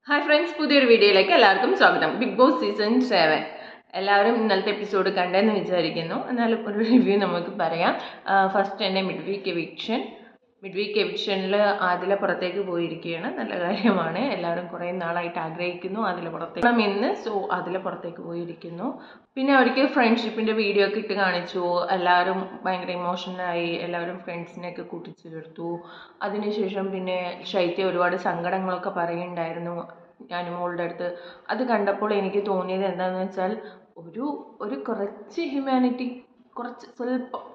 Hi friends, പുതിയൊരു വീഡിയോയിലേക്ക് എല്ലാവർക്കും സ്വാഗതം. ബിഗ് ബോസ് സീസൺ 7 എല്ലാവരും ഇന്നലത്തെ എപ്പിസോഡ് കണ്ടെന്ന് വിചാരിക്കുന്നു. എന്നാലും ഒരു റിവ്യൂ നമുക്ക് പറയാം. ഫസ്റ്റ് തന്നെ മിഡ് വീക്ക് എവിക്ഷനിൽ ആദില പുറത്തേക്ക് പോയിരിക്കുകയാണ്. നല്ല കാര്യമാണ്. എല്ലാവരും കുറേ നാളായിട്ട് ആഗ്രഹിക്കുന്നു ആദില പുറത്തേക്ക് എന്ന്. സോ ആദില പുറത്തേക്ക് പോയിരിക്കുന്നു. പിന്നെ അവർക്ക് ഫ്രണ്ട്ഷിപ്പിൻ്റെ വീഡിയോ ഒക്കെ ഇട്ട് കാണിച്ചു. എല്ലാവരും ഭയങ്കര ഇമോഷണലായി. എല്ലാവരും ഫ്രണ്ട്സിനെയൊക്കെ കൂട്ടിച്ചേർത്തു. അതിനുശേഷം പിന്നെ ശൈത്യ ഒരുപാട് സങ്കടങ്ങളൊക്കെ പറയുന്നുണ്ടായിരുന്നു അനുമോളുടെ അടുത്ത്. അത് കണ്ടപ്പോൾ എനിക്ക് തോന്നിയത് എന്താണെന്ന് വെച്ചാൽ ഒരു കുറച്ച് ഹ്യൂമാനിറ്റി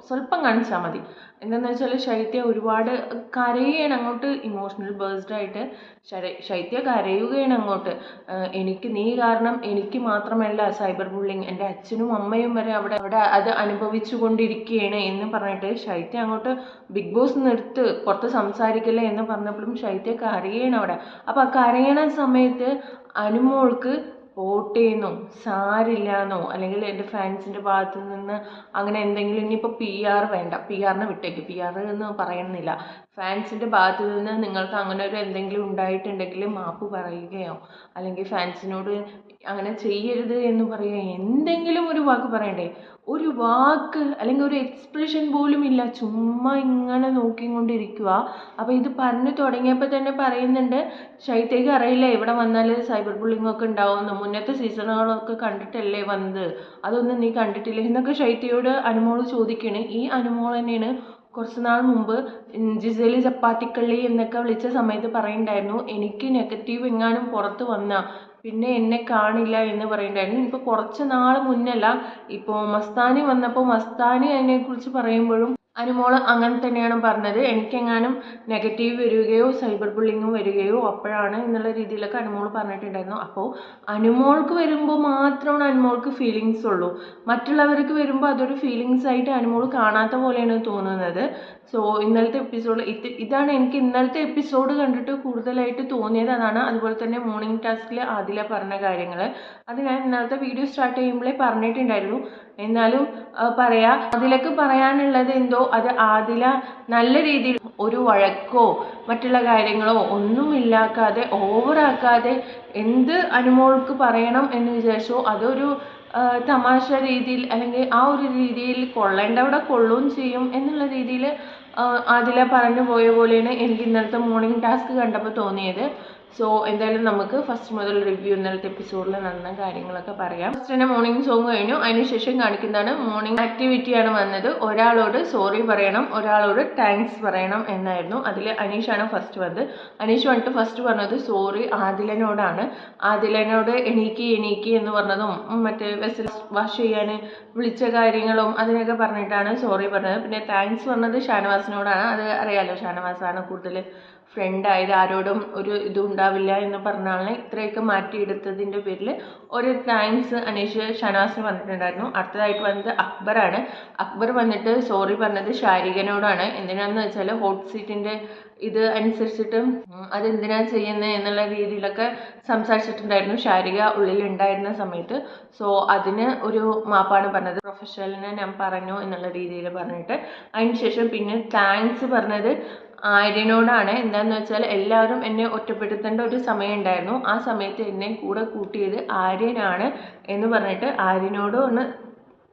സ്വല്പം കാണിച്ചാൽ മതി. എന്താണെന്ന് വെച്ചാൽ ശൈത്യ ഒരുപാട് കരയുകയാണ് അങ്ങോട്ട്, ഇമോഷണൽ ബേസ്ഡ് ആയിട്ട് ശൈത്യ കരയുകയാണ് അങ്ങോട്ട്. നീ കാരണം എനിക്ക് മാത്രമല്ല സൈബർ ബുള്ളിങ്, എൻ്റെ അച്ഛനും അമ്മയും വരെ അവിടെ അത് അനുഭവിച്ചു കൊണ്ടിരിക്കുകയാണ് എന്ന് പറഞ്ഞിട്ട് ശൈത്യ അങ്ങോട്ട് ബിഗ് ബോസ് നിർത്ത്, പുറത്ത് സംസാരിക്കില്ല എന്ന് പറഞ്ഞപ്പോഴും ശൈത്യ കരയുകയാണ് അവിടെ. അപ്പോൾ ആ കരയണ സമയത്ത് അനുമോൾക്ക് വോട്ട് സാരില്ലാന്നോ അല്ലെങ്കിൽ എൻ്റെ ഫാൻസിൻ്റെ ഭാഗത്ത് നിന്ന് അങ്ങനെ എന്തെങ്കിലും, ഇനിയിപ്പോൾ PR വേണ്ട, PRനെ വിട്ടേക്ക്, PR എന്ന് പറയുന്നില്ല, ഫാൻസിൻ്റെ ഭാഗത്ത് നിന്ന് നിങ്ങൾക്ക് അങ്ങനെ ഒരു എന്തെങ്കിലും ഉണ്ടായിട്ടുണ്ടെങ്കിൽ മാപ്പ് പറയുകയോ അല്ലെങ്കിൽ ഫാൻസിനോട് അങ്ങനെ ചെയ്യരുത് എന്ന് പറയുക, എന്തെങ്കിലും ഒരു വാക്ക് പറയണ്ടേ? ഒരു വാക്ക് അല്ലെങ്കിൽ ഒരു എക്സ്പ്രഷൻ പോലും ഇല്ല. ചുമ്മാ ഇങ്ങനെ നോക്കിക്കൊണ്ടിരിക്കുക. അപ്പോൾ ഇത് പറഞ്ഞു തുടങ്ങിയപ്പോൾ തന്നെ പറയുന്നുണ്ട് ശൈത്യക്ക് അറിയില്ല ഇവിടെ വന്നാൽ സൈബർ ബുള്ളിംഗ് ഒക്കെ ഉണ്ടാവുമെന്ന്, മുന്നത്തെ സീസണുകളൊക്കെ കണ്ടിട്ടല്ലേ വന്നത്, അതൊന്നും നീ കണ്ടിട്ടില്ലേ എന്നൊക്കെ ശൈത്യയോട് അനുമോൾ ചോദിക്കണേ. ഈ അനുമോൾ തന്നെയാണ് കുറച്ച് നാൾ മുമ്പ് ജിസേലി ചപ്പാത്തിക്കള്ളി എന്നൊക്കെ വിളിച്ച സമയത്ത് പറയുന്നുണ്ടായിരുന്നു എനിക്ക് നെഗറ്റീവ് എങ്ങാനും പുറത്ത് വന്നാൽ പിന്നെ എന്നെ കാണില്ല എന്ന് പറയുന്നുണ്ടായിരുന്നു. ഇപ്പോൾ കുറച്ച് നാൾ മുന്നല്ല, ഇപ്പോൾ മസ്താനി വന്നപ്പോൾ മസ്താനി അതിനെക്കുറിച്ച് പറയുമ്പോഴും അനുമോൾ അങ്ങനെ തന്നെയാണ് പറഞ്ഞത്. എനിക്കെങ്ങാനും നെഗറ്റീവ് വരികയോ സൈബർ ബുള്ളിങ്ങും വരികയോ അപ്പോഴാണ് എന്നുള്ള രീതിയിലൊക്കെ അനുമോൾ പറഞ്ഞിട്ടുണ്ടായിരുന്നു. അപ്പോൾ അനുമോൾക്ക് വരുമ്പോൾ മാത്രമാണ് അനുമോൾക്ക് ഫീലിങ്സ് ഉള്ളൂ. മറ്റുള്ളവർക്ക് വരുമ്പോൾ അതൊരു ഫീലിങ്സ് ആയിട്ട് അനുമോൾ കാണാത്ത പോലെയാണ് തോന്നുന്നത്. സോ ഇന്നലത്തെ എപ്പിസോഡ് ഇതാണ് എനിക്ക് ഇന്നലത്തെ എപ്പിസോഡ് കണ്ടിട്ട് കൂടുതലായിട്ട് തോന്നിയത് അതാണ്. അതുപോലെ തന്നെ മോർണിംഗ് ടാസ്കിൽ ആദില പറഞ്ഞ കാര്യങ്ങൾ അത് ഞാൻ ഇന്നലത്തെ വീഡിയോ സ്റ്റാർട്ട് ചെയ്യുമ്പോഴേ പറഞ്ഞിട്ടുണ്ടായിരുന്നു. എന്നാലും പറയാം, ആദിലക്ക് പറയാനുള്ളത് എന്തോ അത് ആദില നല്ല രീതിയിൽ ഒരു വഴക്കോ മറ്റുള്ള കാര്യങ്ങളോ ഒന്നുമില്ലാക്കാതെ ഓവറാക്കാതെ എന്ത് അനുമോൾക്ക് പറയണം എന്ന് വിചാരിച്ചോ അതൊരു തമാശ രീതിയിൽ അല്ലെങ്കിൽ ആ ഒരു രീതിയിൽ കൊള്ളേണ്ടവിടെ കൊള്ളുകയും ചെയ്യും എന്നുള്ള രീതിയിൽ ആദില പറഞ്ഞു പോയ പോലെയാണ് എനിക്ക് ഇന്നലത്തെ മോർണിംഗ് ടാസ്ക് കണ്ടപ്പോൾ തോന്നിയത്. സോ എന്തായാലും നമുക്ക് ഫസ്റ്റ് മുതൽ റിവ്യൂ ഇന്നലത്തെ എപ്പിസോഡിൽ നടന്ന കാര്യങ്ങളൊക്കെ പറയാം. ഫസ്റ്റ് തന്നെ മോർണിംഗ് സോങ് കഴിഞ്ഞു. അതിനുശേഷം കാണിക്കുന്നതാണ് മോർണിംഗ് ആക്ടിവിറ്റിയാണ് വന്നത്. ഒരാളോട് സോറി പറയണം, ഒരാളോട് താങ്ക്സ് പറയണം എന്നായിരുന്നു. അതിൽ അനീഷാണ് ഫസ്റ്റ് വന്നത്. അനീഷ് വന്നിട്ട് ഫസ്റ്റ് പറഞ്ഞത് സോറി ആദിലനോടാണ്. ആദിലനോട് എണീക്ക് എന്ന് പറഞ്ഞതും മറ്റേ വെസൽ വാഷ് ചെയ്യാൻ വിളിച്ച കാര്യങ്ങളും അതിനൊക്കെ പറഞ്ഞിട്ടാണ് സോറി പറഞ്ഞത്. പിന്നെ താങ്ക്സ് പറഞ്ഞത് ഷാനവാസിനോടാണ്. അത് അറിയാലോ, ഷാനവാസാണ് കൂടുതൽ ഫ്രണ്ട് ആയത്, ആരോടും ഒരു ഇതും ഉണ്ടാവില്ല എന്ന് പറഞ്ഞാണ് ഇത്രയൊക്കെ മാറ്റിയെടുത്തതിൻ്റെ പേരിൽ ഒരു താങ്ക്സ് അനീഷ് ഷാനവാസിന് പറഞ്ഞിട്ടുണ്ടായിരുന്നു. അടുത്തതായിട്ട് വന്നത് അക്ബറാണ്. അക്ബർ വന്നിട്ട് സോറി പറഞ്ഞത് ശാരികനോടാണ്. എന്തിനാന്ന് വെച്ചാൽ ഹോട്ട് സീറ്റിൻ്റെ ഇത് അനുസരിച്ചിട്ട് അതെന്തിനാ ചെയ്യുന്നത് എന്നുള്ള രീതിയിലൊക്കെ സംസാരിച്ചിട്ടുണ്ടായിരുന്നു ശാരിക ഉള്ളിലുണ്ടായിരുന്ന സമയത്ത്. സോ അതിന് ഒരു മാപ്പാണ് പറഞ്ഞത്, പ്രൊഫഷണലിനെ ഞാൻ പറഞ്ഞു എന്നുള്ള രീതിയിൽ പറഞ്ഞിട്ട്. അതിനുശേഷം പിന്നെ താങ്ക്സ് പറഞ്ഞത് ആര്യനോടാണ്. എന്താണെന്ന് വെച്ചാൽ എല്ലാവരും എന്നെ ഒറ്റപ്പെടുത്തേണ്ട ഒരു സമയം ഉണ്ടായിരുന്നു, ആ സമയത്ത് എന്നെ കൂടെ കൂട്ടിയത് ആര്യനാണ് എന്ന് പറഞ്ഞിട്ട് ആര്യനോട് ഒന്ന്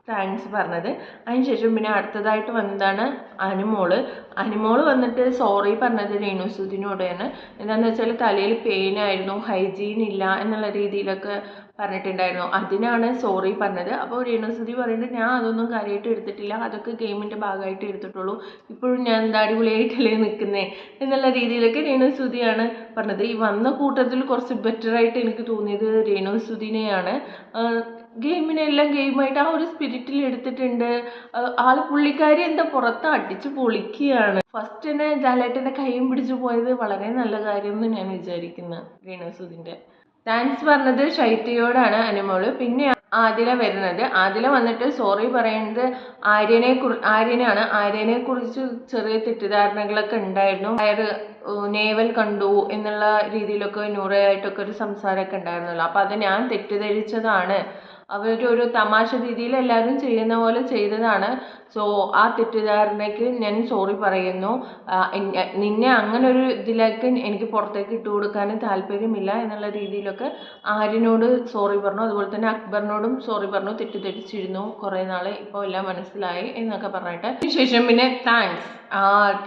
താങ്ക്സ് പറഞ്ഞത്. അതിനുശേഷം പിന്നെ അടുത്തതായിട്ട് വന്നതാണ് അനുമോള് വന്നിട്ട് സോറി പറഞ്ഞത് രേണുസുധിനോടാണ്. എന്താണെന്ന് വെച്ചാൽ തലയിൽ പെയിനായിരുന്നു, ഹൈജീൻ ഇല്ല എന്നുള്ള രീതിയിലൊക്കെ പറഞ്ഞിട്ടുണ്ടായിരുന്നു. അതിനാണ് സോറി പറഞ്ഞത്. അപ്പോൾ രേണുസുധി പറയുന്നത് ഞാൻ അതൊന്നും കാര്യമായിട്ട് എടുത്തിട്ടില്ല, അതൊക്കെ ഗെയിമിൻ്റെ ഭാഗമായിട്ട് എടുത്തിട്ടുള്ളൂ, ഇപ്പോഴും ഞാൻ എന്താ അടിപൊളിയായിട്ടല്ലേ നിൽക്കുന്നത് എന്നുള്ള രീതിയിലൊക്കെ രേണുസുധിയാണ് പറഞ്ഞത്. ഈ വന്ന കൂട്ടത്തിൽ കുറച്ച് ബെറ്ററായിട്ട് എനിക്ക് തോന്നിയത് രേണുസുധിനെയാണ്. ഗെയിമിനെല്ലാം ഗെയിമായിട്ട് ആ ഒരു സ്പിരിറ്റിൽ എടുത്തിട്ടുണ്ട്. പുള്ളിക്കാരി എന്താ പുറത്ത് അടിച്ച് പൊളിക്കുകയാണ്. ഫസ്റ്റ് തന്നെ ലാലേട്ടൻ്റെ കൈയും പിടിച്ചു പോയത് വളരെ നല്ല കാര്യം എന്ന് ഞാൻ വിചാരിക്കുന്നു. രേണുസുധിൻ്റെ താങ്ക്സ് പറഞ്ഞത് ശൈത്യയോടാണ് അനുമോള്. പിന്നെ ആദില വരുന്നത്. ആദില വന്നിട്ട് സോറി പറയുന്നത് ആര്യനാണ്. ആര്യനെ കുറിച്ച് ചെറിയ തെറ്റിദ്ധാരണകളൊക്കെ ഉണ്ടായിരുന്നു. നേവൽ കണ്ടു എന്നുള്ള രീതിയിലൊക്കെ നൂറയായിട്ടൊക്കെ ഒരു സംസാരമൊക്കെ ഉണ്ടായിരുന്നല്ലോ. അപ്പം അത് ഞാൻ തെറ്റിദ്ധരിച്ചതാണ്, അവരൊരു തമാശ രീതിയിൽ എല്ലാവരും ചെയ്യുന്ന പോലെ ചെയ്തതാണ്. സോ ആ തെറ്റിദ്ധാരണയ്ക്ക് ഞാൻ സോറി പറയുന്നു. നിന്നെ അങ്ങനെ ഒരു ഇതിലേക്ക് എനിക്ക് പുറത്തേക്ക് ഇട്ട് കൊടുക്കാനും താല്പര്യമില്ല എന്നുള്ള രീതിയിലൊക്കെ ആര്യനോട് സോറി പറഞ്ഞു. അതുപോലെ തന്നെ അക്ബറിനോടും സോറി പറഞ്ഞു. തെറ്റിദ്ധരിച്ചിരുന്നു കുറേ നാൾ, ഇപ്പോൾ എല്ലാം മനസ്സിലായി എന്നൊക്കെ പറഞ്ഞിട്ട് ശേഷം പിന്നെ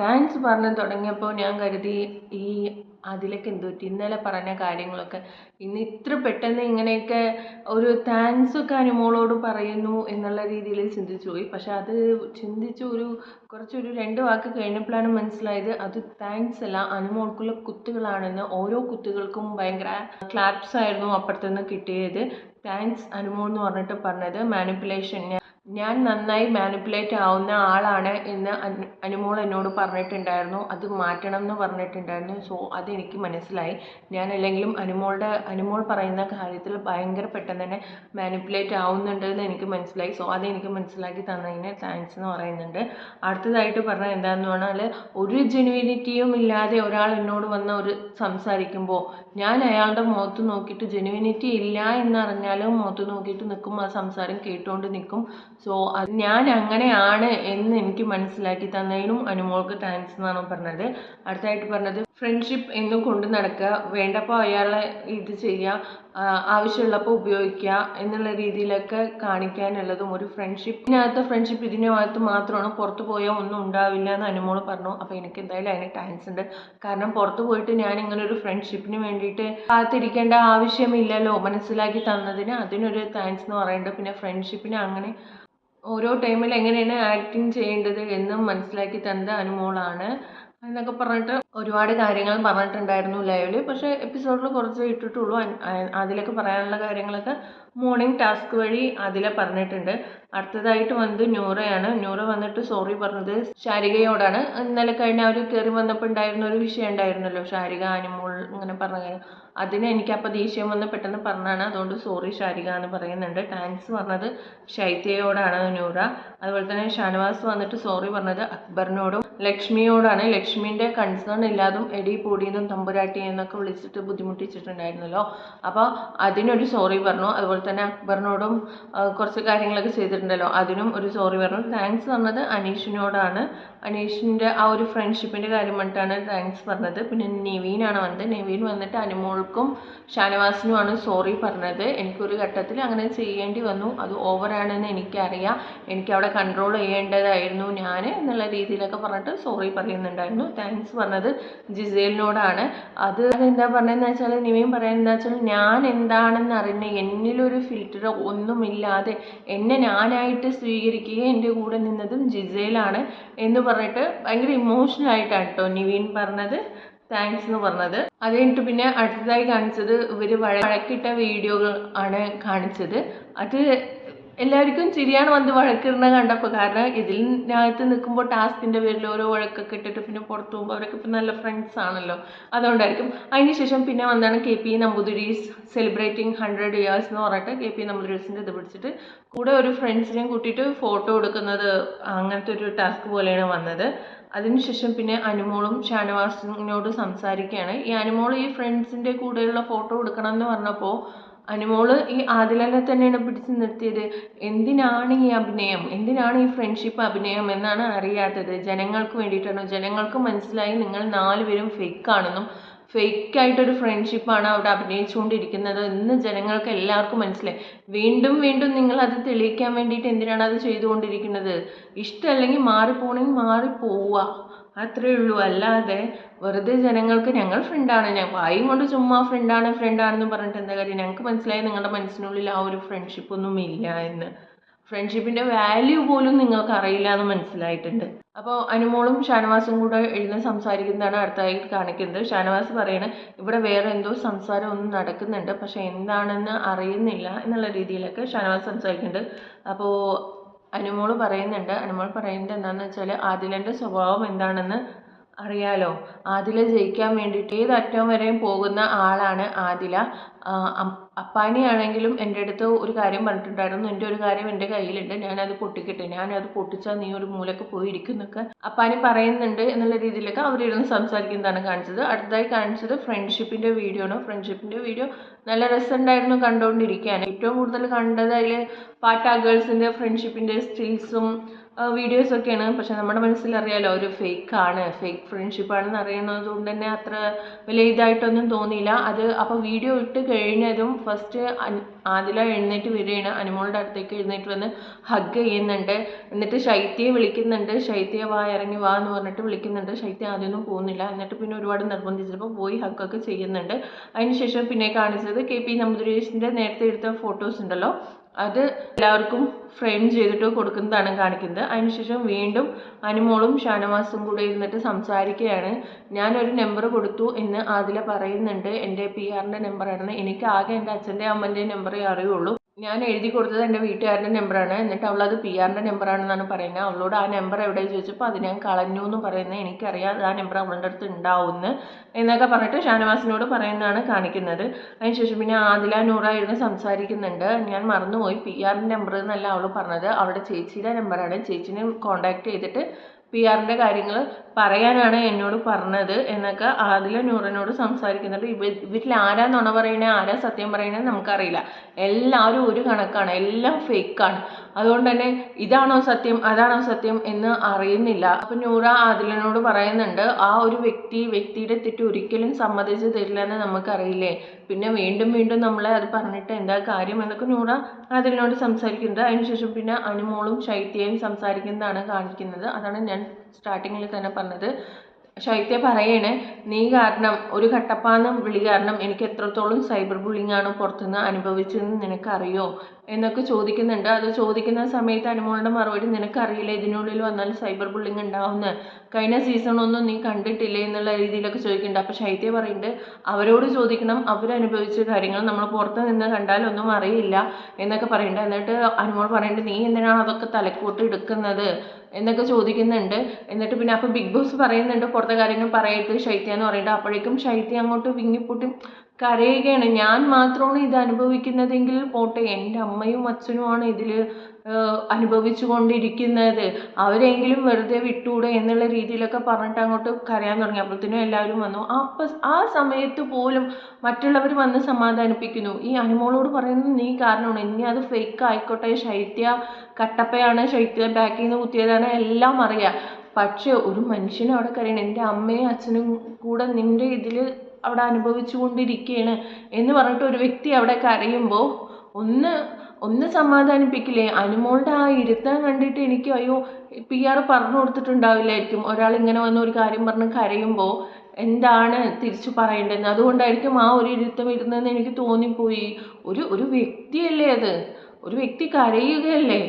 താങ്ക്സ് പറഞ്ഞു തുടങ്ങിയപ്പോൾ ഞാൻ കരുതി ഈ അതിലൊക്കെ എന്ത് പറ്റി, ഇന്നലെ പറഞ്ഞ കാര്യങ്ങളൊക്കെ ഇന്ന് ഇത്ര പെട്ടെന്ന് ഇങ്ങനെയൊക്കെ ഒരു താങ്ക്സ് ഒക്കെ അനുമോളോട് പറയുന്നു എന്നുള്ള രീതിയിൽ ചിന്തിച്ചു പോയി. പക്ഷെ അത് ചിന്തിച്ച് കുറച്ചൊരു 2 വാക്ക് കഴിഞ്ഞപ്പോഴാണ് മനസ്സിലായത് അത് താങ്ക്സ് അല്ല, അനുമോൾക്കുള്ള കുത്തുകളാണെന്ന്. ഓരോ കുത്തുകൾക്കും ഭയങ്കര ക്ലാപ്സ് ആയിരുന്നു അപ്പുറത്തുനിന്ന് കിട്ടിയത്. താങ്ക്സ് അനുമോൾ എന്ന് പറഞ്ഞിട്ട് പറഞ്ഞത് മാനിപ്പുലേഷൻ, ഞാൻ നന്നായി മാനിപ്പുലേറ്റ് ആവുന്ന ആളാണ് എന്ന് അനുമോൾ എന്നോട് പറഞ്ഞിട്ടുണ്ടായിരുന്നു. അത് മാറ്റണം എന്ന് പറഞ്ഞിട്ടുണ്ടായിരുന്നു. സോ അതെനിക്ക് മനസ്സിലായി. ഞാനല്ലെങ്കിലും അനുമോൾ പറയുന്ന കാര്യത്തിൽ ഭയങ്കര പെട്ടെന്ന് തന്നെ മാനിപ്പുലേറ്റ് ആവുന്നുണ്ട് എന്ന് എനിക്ക് മനസ്സിലായി. സോ അതെനിക്ക് മനസ്സിലാക്കി തന്നതിന് താങ്ക്സ് എന്ന് പറയുന്നുണ്ട്. അടുത്തതായിട്ട് പറഞ്ഞാൽ എന്താണെന്ന് പറഞ്ഞാൽ, ഒരു ജെനുവിനിറ്റിയും ഇല്ലാതെ ഒരാൾ എന്നോട് വന്ന് സംസാരിക്കുമ്പോൾ ഞാൻ അയാളുടെ മുഖത്ത് നോക്കിയിട്ട് ജെനുവിനിറ്റി ഇല്ല എന്നറിഞ്ഞാലും മുഖത്ത് നോക്കിയിട്ട് നിൽക്കും, ആ സംസാരം കേട്ടുകൊണ്ട് നിൽക്കും. സോ അത് ഞാൻ അങ്ങനെയാണ് എന്ന് എനിക്ക് മനസ്സിലാക്കി തന്നതിനും അനുമോൾക്ക് താങ്ക്സ് എന്നാണ് പറഞ്ഞത്. അടുത്തായിട്ട് പറഞ്ഞത്, ഫ്രണ്ട്ഷിപ്പ് എന്നും കൊണ്ട് നടക്കുക, വേണ്ടപ്പോൾ അയാളെ ഇത് ചെയ്യുക, ആവശ്യമുള്ളപ്പോൾ ഉപയോഗിക്കുക എന്നുള്ള രീതിയിലൊക്കെ കാണിക്കാനുള്ളതും ഒരു ഫ്രണ്ട്ഷിപ്പ് ഇതിനകത്ത് മാത്രമാണ്, പുറത്ത് പോയാൽ ഒന്നും ഉണ്ടാവില്ല എന്ന് അനുമോൾ പറഞ്ഞു. അപ്പോൾ എനിക്ക് എന്തായാലും അതിന് താങ്ക്സ് ഉണ്ട്. കാരണം പുറത്ത് പോയിട്ട് ഞാൻ ഇങ്ങനെ ഒരു ഫ്രണ്ട്ഷിപ്പിന് വേണ്ടിയിട്ട് കാത്തിരിക്കേണ്ട ആവശ്യമില്ലല്ലോ, മനസ്സിലാക്കി തന്നതിന് അതിനൊരു താങ്ക്സ് എന്ന് പറയുന്നുണ്ട്. പിന്നെ ഫ്രണ്ട്ഷിപ്പിന് അങ്ങനെ ഓരോ ടൈമിൽ എങ്ങനെയാണ് ആക്ടിങ് ചെയ്യേണ്ടത് എന്നും മനസ്സിലാക്കി തന്നത് അനുമോളാണ് എന്നൊക്കെ പറഞ്ഞിട്ട് ഒരുപാട് കാര്യങ്ങൾ പറഞ്ഞിട്ടുണ്ടായിരുന്നു ലൈവിൽ. പക്ഷേ എപ്പിസോഡിൽ കുറച്ച് ഇട്ടിട്ടുള്ളൂ. അതിലൊക്കെ പറയാനുള്ള കാര്യങ്ങളൊക്കെ മോർണിംഗ് ടാസ്ക് വഴി അതിലെ പറഞ്ഞിട്ടുണ്ട്. അടുത്തതായിട്ട് വന്നത് നൂറയാണ്. നൂറ വന്നിട്ട് സോറി പറഞ്ഞത് ശാരികയോടാണ്. ഇന്നലെ കഴിഞ്ഞ അവർ കയറി വന്നപ്പോൾ ഉണ്ടായിരുന്ന ഒരു വിഷയം ഉണ്ടായിരുന്നല്ലോ, ശാരിക അനുമോൾ ഇങ്ങനെ പറഞ്ഞ കാര്യം. അതിന് എനിക്കപ്പോൾ ദേഷ്യം വന്ന് പെട്ടെന്ന് പറഞ്ഞാണ്. അതുകൊണ്ട് സോറി ശാരിക എന്ന് പറയുന്നുണ്ട്. താങ്ക്സ് പറഞ്ഞത് ശൈത്യയോടാണ് നൂറ. അതുപോലെ തന്നെ ഷാനവാസ് വന്നിട്ട് സോറി പറഞ്ഞത് അക്ബറിനോടും ലക്ഷ്മിയോടാണ്. ലക്ഷ്മിൻ്റെ കൺസേൺ ഇല്ലാതും എടി പൊടിയെന്നും തമ്പുരാട്ടി എന്നൊക്കെ വിളിച്ചിട്ട് ബുദ്ധിമുട്ടിച്ചിട്ടുണ്ടായിരുന്നല്ലോ. അപ്പോൾ അതിനൊരു സോറി പറഞ്ഞു. അതുപോലെ തന്നെ അക്ബറിനോടും കുറച്ച് കാര്യങ്ങളൊക്കെ ചെയ്തിട്ടുണ്ടല്ലോ, അതിനും ഒരു സോറി പറഞ്ഞു. താങ്ക്സ് പറഞ്ഞത് അനീഷിനോടാണ്. അനീഷിൻ്റെ ആ ഒരു ഫ്രണ്ട്ഷിപ്പിൻ്റെ കാര്യം പറഞ്ഞിട്ടാണ് താങ്ക്സ് പറഞ്ഞത്. പിന്നെ നിവീനാണ് വന്നത്. നിവീൻ വന്നിട്ട് അനുമോൾക്കും ഷാനവാസിനുമാണ് സോറി പറഞ്ഞത്. എനിക്കൊരു ഘട്ടത്തിൽ അങ്ങനെ ചെയ്യേണ്ടി വന്നു, അത് ഓവറാണെന്ന് എനിക്കറിയാം, എനിക്ക് അവിടെ കൺട്രോൾ ചെയ്യേണ്ടതായിരുന്നു ഞാൻ എന്നുള്ള രീതിയിലൊക്കെ പറഞ്ഞിട്ട് സോറി പറയുന്നുണ്ടായിരുന്നു. താങ്ക്സ് പറഞ്ഞത് ജിസേലിനോടാണ്. അതെന്താ പറഞ്ഞതെന്ന് വെച്ചാൽ, നിവീൻ പറയുന്നത് എന്താ വെച്ചാൽ, ഞാൻ എന്താണെന്ന് അറിഞ്ഞ എന്നിലൊരു ഫിൽറ്റർ ഒന്നുമില്ലാതെ എന്നെ ഞാനായിട്ട് സ്വീകരിക്കുകയും എൻ്റെ കൂടെ നിന്നതും ജിസേലാണ് എന്ന് പറഞ്ഞിട്ട് ഭയങ്കര ഇമോഷണൽ ആയിട്ടാണ് കേട്ടോ നിവീൻ പറഞ്ഞത് താങ്ക്സ് എന്ന് പറഞ്ഞത്. അത് കഴിഞ്ഞിട്ട് പിന്നെ അടുത്തതായി കാണിച്ചത് ഇവർ വഴക്കിട്ട വീഡിയോകൾ ആണ് കാണിച്ചത്. അത് എല്ലാവർക്കും ചിരിയാണ് വന്ന് വഴക്കിടുന്നത് കണ്ടപ്പോൾ. കാരണം ഇതിനകത്ത് നിൽക്കുമ്പോൾ ടാസ്കിൻ്റെ പേരിൽ ഓരോ വഴക്കൊക്കെ ഇട്ടിട്ട് പിന്നെ പുറത്ത് പോകുമ്പോൾ അവരൊക്കെ ഇപ്പം നല്ല ഫ്രണ്ട്സ് ആണല്ലോ, അതുകൊണ്ടായിരിക്കും. അതിനുശേഷം പിന്നെ വന്നാണ് KP നമ്പൂതിരീസ് സെലിബ്രേറ്റിംഗ് 100 years എന്ന് പറഞ്ഞിട്ട് KP നമ്പൂതിരീസിൻ്റെ ഇത് പിടിച്ചിട്ട് കൂടെ ഒരു ഫ്രണ്ട്സിനെയും കൂട്ടിയിട്ട് ഫോട്ടോ എടുക്കുന്നത്, അങ്ങനത്തെ ഒരു ടാസ്ക് പോലെയാണ് വന്നത്. അതിനുശേഷം പിന്നെ അനുമോളും ഷാനവാസിനോട് സംസാരിക്കുകയാണ്. ഈ അനുമോൾ ഈ ഫ്രണ്ട്സിൻ്റെ കൂടെയുള്ള ഫോട്ടോ എടുക്കണം എന്ന് പറഞ്ഞപ്പോൾ അനുമോള് ഈ ആദിലനെ തന്നെയാണ് പിടിച്ച് നിർത്തിയത്. എന്തിനാണ് ഈ അഭിനയം, എന്തിനാണ് ഈ ഫ്രണ്ട്ഷിപ്പ് അഭിനയം എന്നാണ് അറിയാത്തത്. ജനങ്ങൾക്ക് വേണ്ടിയിട്ടാണ്. ജനങ്ങൾക്ക് മനസ്സിലായി നിങ്ങൾ 4 പേരും ഫേക്കാണെന്നും ഫേക്കായിട്ടൊരു ഫ്രണ്ട്ഷിപ്പാണ് അവിടെ അഭിനയിച്ചുകൊണ്ടിരിക്കുന്നത് എന്ന് ജനങ്ങൾക്ക് എല്ലാവർക്കും മനസ്സിലായി. വീണ്ടും വീണ്ടും നിങ്ങൾ അത് തെളിയിക്കാൻ വേണ്ടിയിട്ട് എന്തിനാണ് അത് ചെയ്തുകൊണ്ടിരിക്കുന്നത്? ഇഷ്ടമല്ലെങ്കിൽ മാറിപ്പോണെങ്കിൽ മാറിപ്പോവുക, അത്രയേ ഉള്ളൂ. അല്ലാതെ വെറുതെ ജനങ്ങൾക്ക് ഞങ്ങൾ ഫ്രണ്ടാണ്, ഞാൻ വായും കൊണ്ട് ചുമ്മാ ഫ്രണ്ടാണെന്ന് പറഞ്ഞിട്ട് എന്താ കാര്യം? ഞങ്ങൾക്ക് മനസ്സിലായി നിങ്ങളുടെ മനസ്സിനുള്ളിൽ ആ ഒരു ഫ്രണ്ട്ഷിപ്പ് ഒന്നും ഇല്ല എന്ന്. ഫ്രണ്ട്ഷിപ്പിൻ്റെ വാല്യൂ പോലും നിങ്ങൾക്ക് അറിയില്ല എന്ന് മനസ്സിലായിട്ടുണ്ട്. അപ്പോൾ അനുമോളും ഷാനവാസും കൂടെ എഴുതി സംസാരിക്കുന്നതാണ് അടുത്തായി കാണിക്കുന്നത്. ഷാനവാസ് പറയണത് ഇവിടെ വേറെ എന്തോ സംസാരം ഒന്നും നടക്കുന്നുണ്ട്, പക്ഷെ എന്താണെന്ന് അറിയുന്നില്ല എന്നുള്ള രീതിയിലൊക്കെ ഷാനവാസ് സംസാരിക്കുന്നുണ്ട്. അപ്പോൾ അനുമോൾ പറയുന്നത് എന്താണെന്ന് വെച്ചാൽ, ആദിലൻ്റെ സ്വഭാവം എന്താണെന്ന് അറിയാലോ, ആദില ജയിക്കാൻ വേണ്ടിയിട്ട് ഏതറ്റം വരെയും പോകുന്ന ആളാണ് ആദില. അപ്പാനിയാണെങ്കിലും എൻ്റെ അടുത്ത് ഒരു കാര്യം പറഞ്ഞിട്ടുണ്ടായിരുന്നു, എൻ്റെ ഒരു കാര്യം എൻ്റെ കയ്യിലുണ്ട്, ഞാനത് പൊട്ടിക്കട്ടെ, ഞാനത് പൊട്ടിച്ചാൽ നീ ഒരു മൂലക്ക് പോയി ഇരിക്കുന്നൊക്കെ അപ്പാനി പറയുന്നുണ്ട് എന്നുള്ള രീതിയിലൊക്കെ അവരിരുന്ന് സംസാരിക്കുന്നതാണ് കാണിച്ചത്. അടുത്തതായി കാണിച്ചത് ഫ്രണ്ട്ഷിപ്പിൻ്റെ വീഡിയോ ആണ്. ഫ്രണ്ട്ഷിപ്പിൻ്റെ വീഡിയോ നല്ല രസമുണ്ടായിരുന്നു കണ്ടുകൊണ്ടിരിക്കാൻ. ഏറ്റവും കൂടുതൽ കണ്ടത് അതിൽ പാട്ട ഗേൾസിൻ്റെ ഫ്രണ്ട്ഷിപ്പിൻ്റെ സ്റ്റിൽസും വീഡിയോസൊക്കെയാണ്. പക്ഷെ നമ്മുടെ മനസ്സിലറിയാലോ ഒരു ഫേക്കാണ്, ഫേക്ക് ഫ്രണ്ട്ഷിപ്പാണെന്ന് അറിയുന്നത് കൊണ്ട് തന്നെ അത്ര വലിയ ഇതായിട്ടൊന്നും തോന്നിയില്ല അത്. അപ്പോൾ വീഡിയോ ഇട്ട് കഴിഞ്ഞതും ഫസ്റ്റ് ആദില എഴുന്നേറ്റ് വരികയാണ്, അനുമോളുടെ അടുത്തേക്ക് എഴുന്നേറ്റ് വന്ന് ഹഗ് ചെയ്യുന്നുണ്ട്. എന്നിട്ട് ശൈത്യയെ വിളിക്കുന്നുണ്ട്, ശൈത്യയെ വാ ഇറങ്ങി വാ എന്ന് പറഞ്ഞിട്ട് വിളിക്കുന്നുണ്ട്. ശൈത്യ ആദ്യമൊന്നും പോകുന്നില്ല. എന്നിട്ട് പിന്നെ ഒരുപാട് നിർബന്ധിച്ചപ്പോൾ പോയി ഹഗ്ഗൊക്കെ ചെയ്യുന്നുണ്ട്. അതിനുശേഷം പിന്നെ കാണിച്ചത് KP നമ്പൂതിരീസിൻ്റെ നേരത്തെ എടുത്ത ഫോട്ടോസ് ഉണ്ടല്ലോ, അത് എല്ലാവർക്കും ഫ്രെയിം ചെയ്തിട്ട് കൊടുക്കുന്നതാണ് കാണിക്കുന്നത്. അതിനുശേഷം വീണ്ടും അനുമോളും ഷാനവാസും കൂടെ ഇരുന്നിട്ട് സംസാരിക്കുകയാണ്. ഞാനൊരു നമ്പർ കൊടുത്തു എന്ന് ആദില പറയുന്നുണ്ട്, എൻ്റെ PR-ൻ്റെ നമ്പറാണെന്ന്. എനിക്ക് ആകെ എൻ്റെ അച്ഛൻ്റെ അമ്മൻ്റെ നമ്പറേ അറിയുള്ളൂ, ഞാൻ എഴുതി കൊടുത്തത് എൻ്റെ വീട്ടുകാരുടെ നമ്പറാണ്. എന്നിട്ട് അവളത് PR-ൻ്റെ നമ്പറാണെന്നാണ് പറയുന്നത്. അവളോട് ആ നമ്പർ എവിടെ ചോദിച്ചപ്പോൾ അത് ഞാൻ കളഞ്ഞു എന്ന് പറയുന്നത്. എനിക്കറിയാം ആ നമ്പർ അവളുടെ അടുത്ത് ഉണ്ടാവുമെന്ന് എന്നൊക്കെ പറഞ്ഞിട്ട് ഷാനവാസിനോട് പറയുന്നതാണ് കാണിക്കുന്നത്. അതിനുശേഷം പിന്നെ ആദില നൂറ ഇരുന്ന് സംസാരിക്കുന്നുണ്ട്. ഞാൻ മറന്നുപോയി, PR-ൻ്റെ നമ്പർ എന്നല്ല അവൾ പറഞ്ഞത്, അവളുടെ ചേച്ചിയുടെ നമ്പറാണ്. ചേച്ചിനെ കോൺടാക്ട് ചെയ്തിട്ട് PR-ൻ്റെ കാര്യങ്ങൾ പറയാനാണ് എന്നോട് പറഞ്ഞത് എന്നൊക്കെ ആദില നൂറിനോട് സംസാരിക്കുന്നുണ്ട്. ഇവരിൽ ആരാ നുണ പറയണേ ആരാ സത്യം പറയണേ നമുക്കറിയില്ല. എല്ലാവരും ഒരു കണക്കാണ്, എല്ലാം ഫേക്കാണ്. അതുകൊണ്ട് തന്നെ ഇതാണോ സത്യം അതാണോ സത്യം എന്ന് അറിയുന്നില്ല. അപ്പം നൂറ ആദിലിനോട് പറയുന്നുണ്ട്, ആ ഒരു വ്യക്തിയുടെ തെറ്റ് ഒരിക്കലും സമ്മതിച്ച് തരില്ല എന്ന് നമുക്കറിയില്ലേ, പിന്നെ വീണ്ടും വീണ്ടും നമ്മളെ അത് പറഞ്ഞിട്ട് എന്താ കാര്യം എന്നൊക്കെ നൂറ ആദിലിനോട് സംസാരിക്കുന്നുണ്ട്. അതിനുശേഷം പിന്നെ അനുമോളും ശൈത്യയും സംസാരിക്കുന്നതാണ് കാണിക്കുന്നത്. അതാണ് ഞാൻ സ്റ്റാർട്ടിങ്ങിൽ തന്നെ പറഞ്ഞത്. ശൈത്യ പറയണേ, നീ കാരണം ഒരു കട്ടപ്പാന്ന് വിളി കാരണം എനിക്ക് എത്രത്തോളം സൈബർ ബുള്ളിങ് ആണ് പുറത്തുനിന്ന് അനുഭവിച്ചതെന്ന് നിനക്കറിയോ എന്നൊക്കെ ചോദിക്കുന്നുണ്ട്. അത് ചോദിക്കുന്ന സമയത്ത് അനുമോളുടെ മറുപടി, നിനക്കറിയില്ല ഇതിനുള്ളിൽ വന്നാൽ സൈബർ ബുള്ളിങ് ഉണ്ടാവുമെന്ന്, കഴിഞ്ഞ സീസണൊന്നും നീ കണ്ടിട്ടില്ലേ എന്നുള്ള രീതിയിലൊക്കെ ചോദിക്കുന്നുണ്ട്. അപ്പോൾ ശൈത്യ പറയുന്നുണ്ട്, അവരോട് ചോദിക്കണം, അവരനുഭവിച്ച കാര്യങ്ങൾ നമ്മൾ പുറത്ത് നിന്ന് കണ്ടാൽ ഒന്നും അറിയില്ല എന്നൊക്കെ പറയുന്നുണ്ട്. എന്നിട്ട് അനുമോൾ പറയുന്നുണ്ട്, നീ എന്തിനാണ് അതൊക്കെ തലക്കൂട്ട് എടുക്കുന്നത് എന്നൊക്കെ ചോദിക്കുന്നുണ്ട്. എന്നിട്ട് പിന്നെ അപ്പോൾ ബിഗ് ബോസ് പറയുന്നുണ്ട് പുറത്തെ കാര്യങ്ങൾ പറയരുത് ശൈത്യ എന്ന് പറയുന്നുണ്ട്. അപ്പോഴേക്കും ശൈത്യ അങ്ങോട്ട് വിങ്ങിപ്പൊട്ടി കരയുകയാണ്. ഞാൻ മാത്രമാണ് ഇത് അനുഭവിക്കുന്നതെങ്കിൽ പോട്ടെ, എൻ്റെ അമ്മയും അച്ഛനുമാണ് ഇതിൽ അനുഭവിച്ചു കൊണ്ടിരിക്കുന്നത്, അവരെങ്കിലും വെറുതെ വിട്ടൂടെ എന്നുള്ള രീതിയിലൊക്കെ പറഞ്ഞിട്ട് അങ്ങോട്ട് കരയാൻ തുടങ്ങി. അപ്പോഴത്തേനും എല്ലാവരും വന്നു. ആ സമയത്ത് പോലും മറ്റുള്ളവർ വന്ന് സമാധാനിപ്പിക്കുന്നു. ഈ അനുമോളോട് പറയുന്നത് നീ കാരണമാണ്, ഇനി അത് ഫേക്ക് ആയിക്കോട്ടെ, ശൈത്യ കട്ടപ്പയാണ്, ശൈത്യ ബാക്കിൽ നിന്ന് കുത്തിയതാണ്, എല്ലാം അറിയാം, പക്ഷെ ഒരു മനുഷ്യനും അവിടെ കരയണം, എൻ്റെ അമ്മയും അച്ഛനും കൂടെ നിൻ്റെ ഇതിൽ അവിടെ അനുഭവിച്ചു കൊണ്ടിരിക്കുകയാണ് എന്ന് പറഞ്ഞിട്ട് ഒരു വ്യക്തി അവിടെ കരയുമ്പോൾ ഒന്ന് സമാധാനിപ്പിക്കില്ലേ? അനുമോളുടെ ആ ഇരുത്തം കണ്ടിട്ട് എനിക്ക് അയ്യോ, PR പറഞ്ഞു കൊടുത്തിട്ടുണ്ടാവില്ലായിരിക്കും, ഒരാൾ ഇങ്ങനെ വന്ന് ഒരു കാര്യം പറഞ്ഞ് കരയുമ്പോൾ എന്താണ് തിരിച്ചു പറയേണ്ടതെന്ന്. അതുകൊണ്ടായിരിക്കും ആ ഒരു ഇരുത്തം ഇരുന്നതെന്ന് എനിക്ക് തോന്നിപ്പോയി. ഒരു വ്യക്തിയല്ലേ അത്, ഒരു വ്യക്തി കരയുകയല്ലേ,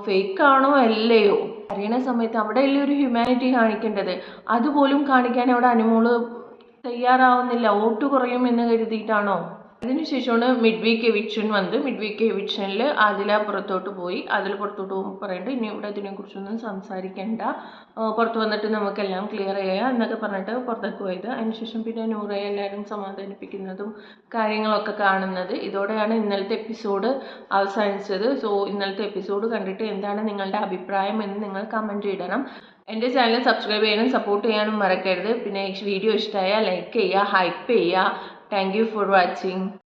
ഫേക്കാണോ അല്ലയോ? കരയണ സമയത്ത് അവിടെയല്ലേ ഒരു ഹ്യൂമാനിറ്റി കാണിക്കേണ്ടത്, അതുപോലും കാണിക്കാൻ അവിടെ അനുമോള് തയ്യാറാവുന്നില്ല. വോട്ട് കുറയും എന്ന് കരുതിയിട്ടാണോ? അതിനുശേഷമാണ് മിഡ് വീക്ക് എവിക്ഷൻ വന്നത്. മിഡ് വീക്ക് എവിക്ഷനിൽ ആദില പുറത്തോട്ട് പോയി. അതിൽ പുറത്തോട്ട് പോകുമ്പോൾ പറയുന്നുണ്ട്, ഇനി ഇവിടെ ഇതിനെക്കുറിച്ചൊന്നും സംസാരിക്കേണ്ട, പുറത്ത് വന്നിട്ട് നമുക്കെല്ലാം ക്ലിയർ ചെയ്യാം എന്നൊക്കെ പറഞ്ഞിട്ട് പുറത്തേക്ക് പോയത്. അതിനുശേഷം പിന്നെ നൂറയെ എല്ലാവരും സമാധാനിപ്പിക്കുന്നതും കാര്യങ്ങളൊക്കെ കാണുന്നത്. ഇതോടെയാണ് ഇന്നലത്തെ എപ്പിസോഡ് അവസാനിച്ചത്. സോ ഇന്നലത്തെ എപ്പിസോഡ് കണ്ടിട്ട് എന്താണ് നിങ്ങളുടെ അഭിപ്രായം എന്ന് നിങ്ങൾ കമൻറ്റ് ചെയ്യണം. എൻ്റെ ചാനൽ സബ്സ്ക്രൈബ് ചെയ്യാനും സപ്പോർട്ട് ചെയ്യാനും മറക്കരുത്. പിന്നെ വീഡിയോ ഇഷ്ടമായാൽ ലൈക്ക് ചെയ്യുക, ഹൈപ്പ് ചെയ്യുക. Thank you for watching.